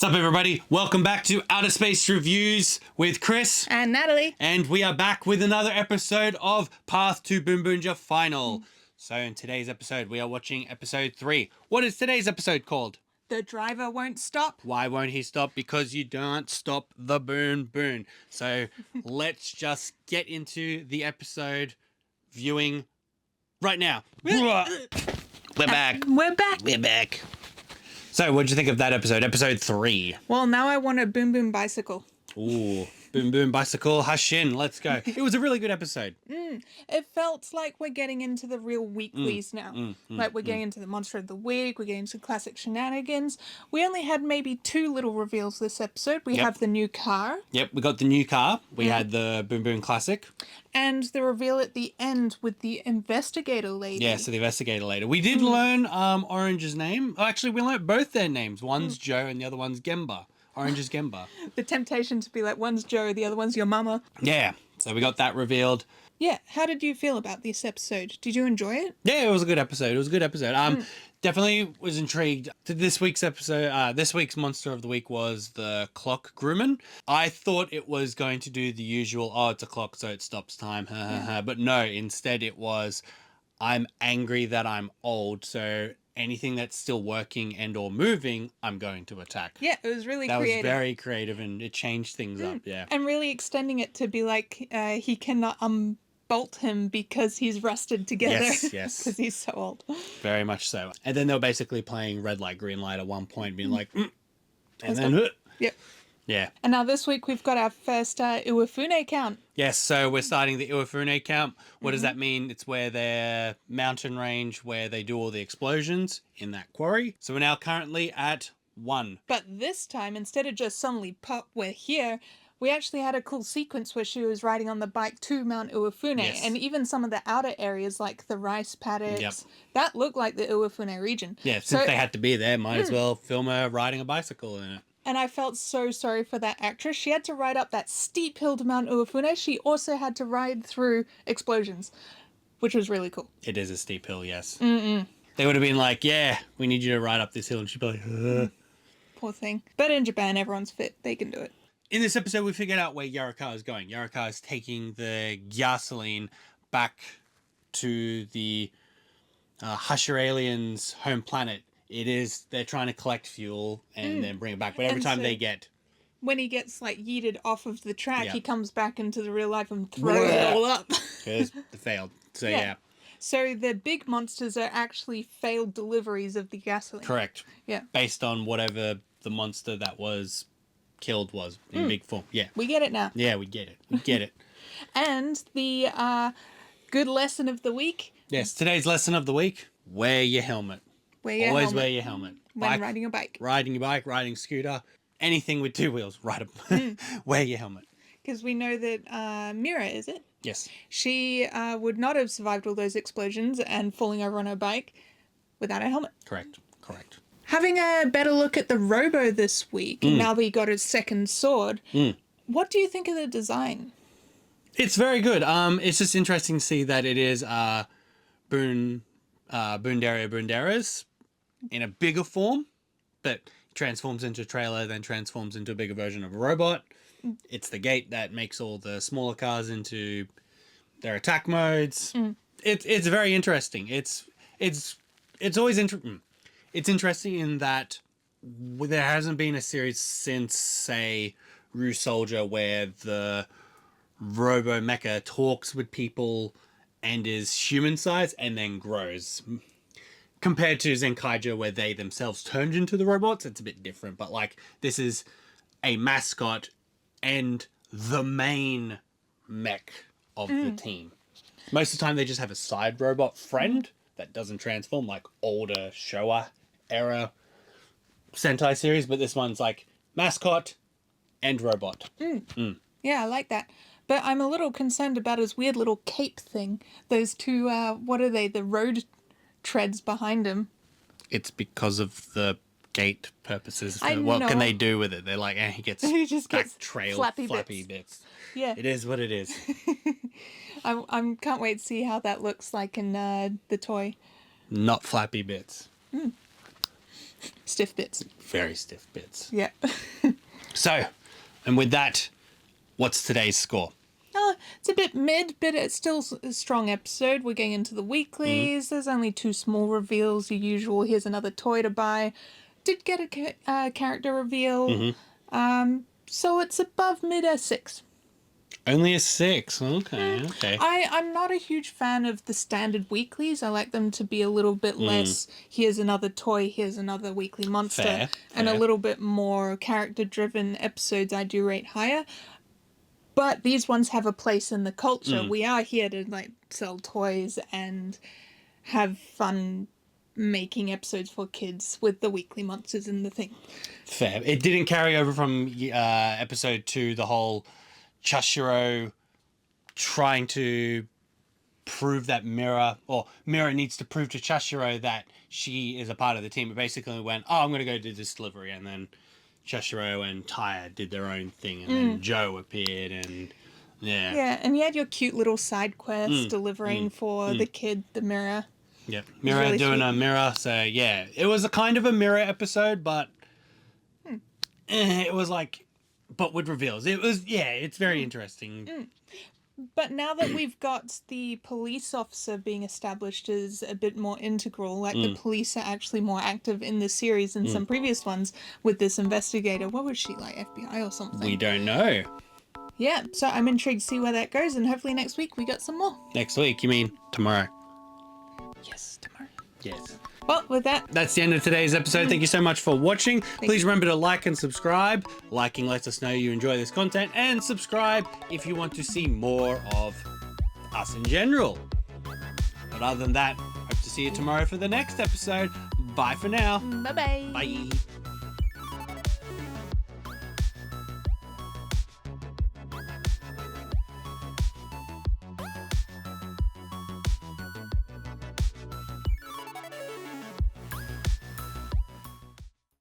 What's up, everybody? Welcome back to Outer Space Reviews with Chris. And Natalie. And we are back with another episode of Path to Boonboomger Final. So in today's episode, we are watching episode 3. What is today's episode called? The driver won't stop. Why won't he stop? Because you don't stop the boon boon. So let's just get into the episode viewing right now. We're back. We're back. We're back. So, what did you think of that episode? Episode 3. Well, now I want a Boom Boom bicycle. Ooh, boom boom bicycle, hush in, let's go. It was a really good episode. It felt like we're getting into the real weeklies now. Like we're getting into the Monster of the Week, we're getting into classic shenanigans. We only had maybe 2 little reveals this episode. We have the new car. Yep, we got the new car. We had the Boom Boom Classic. And the reveal at the end with the investigator lady. Yeah, so the investigator lady. We did learn Orange's name. Oh, actually, we learned both their names. One's Joe and the other one's Gemba. Orange is Gemba. The temptation to be like, one's Joe, the other one's your mama. Yeah, so we got that revealed. Yeah, how did you feel about this episode? Did you enjoy it? Yeah, it was a good episode. It was a good episode. Definitely was intrigued. This week's episode, this week's Monster of the Week was the clock groomin. I thought it was going to do the usual, oh, it's a clock, so it stops time, but no, instead it was, I'm angry that I'm old, so anything that's still working and or moving, I'm going to attack. Yeah, it was really creative. creative. That was very creative, and it changed things up, yeah. And really extending it to be like, he cannot unbolt him because he's rusted together. Yes. Because he's so old. Very much so. And then they were basically playing red light, green light at one point, being like, and then, Yep. Yeah. And now this week we've got our first Iwafune count. Yes, so we're starting the Iwafune camp. What does that mean? It's where their mountain range where they do all the explosions in that quarry. So we're now currently at 1. But this time, instead of just suddenly pop, we're here, we actually had a cool sequence where she was riding on the bike to Mount Iwafune. Yes. And even some of the outer areas like the rice paddocks, that looked like the Iwafune region. Yeah, since they had to be there, might as well film her riding a bicycle in it. And I felt so sorry for that actress. She had to ride up that steep hill to Mount Iwafune. She also had to ride through explosions, which was really cool. It is a steep hill, yes. They would have been like, yeah, we need you to ride up this hill. And she'd be like, ugh. Poor thing. But in Japan, everyone's fit. They can do it. In this episode, we figured out where Yarikawa is going. Yarikawa is taking the gasoline back to the Husher aliens' home planet. They're trying to collect fuel and then bring it back. But every time they get... When he gets, like, yeeted off of the track, he comes back into the real life and throws it all up. Because they failed. So, yeah. So the big monsters are actually failed deliveries of the gasoline. Correct. Yeah. Based on whatever the monster that was killed was in big form. Yeah. We get it now. Yeah, we get it. We get it. And the good lesson of the week. Yes, today's lesson of the week, wear your helmet. Always wear your helmet. When riding a bike. Riding your bike, riding a scooter, anything with 2 wheels, wear your helmet. Because we know that Mira, is it? Yes. She would not have survived all those explosions and falling over on her bike without a helmet. Correct. Having a better look at the Robo this week, now that he got his second sword, what do you think of the design? It's very good. It's just interesting to see that it is Boondaria Boondaras in a bigger form, but transforms into a trailer, then transforms into a bigger version of a robot. It's the gate that makes all the smaller cars into their attack modes. It's very interesting. It's always it's interesting in that there hasn't been a series since, say, Rue Soldier, where the Robo Mecha talks with people and is human size and then grows. Compared to Zenkaiger, where they themselves turned into the robots, it's a bit different. But like, this is a mascot and the main mech of the team. Most of the time, they just have a side robot friend that doesn't transform, like older Showa era Sentai series. But this one's like mascot and robot. Yeah, I like that. But I'm a little concerned about his weird little cape thing. Those 2, what are they? The road treads behind him. It's because of the gate purposes. I What know. can they do with it? They're like, he gets He just back gets trail flappy bits. Yeah. It is what it is. I can't wait to see how that looks like in the toy. Not flappy bits. Stiff bits. Very stiff bits. Yeah. So, and with that, what's today's score? It's a bit mid, but it's still a strong episode. We're getting into the weeklies. There's only 2 small reveals. The usual, here's another toy to buy. Did get a character reveal. So it's above mid a 6. Only a 6. Okay. I'm not a huge fan of the standard weeklies. I like them to be a little bit less, here's another toy, here's another weekly monster. And a little bit more character-driven episodes I do rate higher. But these ones have a place in the culture. We are here to like sell toys and have fun making episodes for kids with the weekly monsters and the thing. Fair. It didn't carry over from episode 2, the whole Chashiro trying to prove that Mira needs to prove to Chashiro that she is a part of the team. It basically went, I'm going to go do this delivery, and then Chashiro and Taya did their own thing, and then Joe appeared, and yeah, and you had your cute little side quest delivering for the kid, the Mira. Yep, Mira really doing sweet. a Mira. So yeah, it was a kind of a Mira episode, but it was like, but with reveals. It was it's very interesting. But now that we've got the police officer being established as a bit more integral, like the police are actually more active in this series than some previous ones with this investigator. What was she, like FBI or something? We don't know. Yeah, so I'm intrigued to see where that goes, and hopefully next week we got some more. Next week, you mean tomorrow? Yes, tomorrow. Yes. Well, with that, That's the end of today's episode. Thank you so much for watching. Please remember to like and subscribe. Liking lets us know you enjoy this content, and subscribe if you want to see more of us in general. But other than that, hope to see you tomorrow for the next episode. Bye for now. bye-bye. Bye.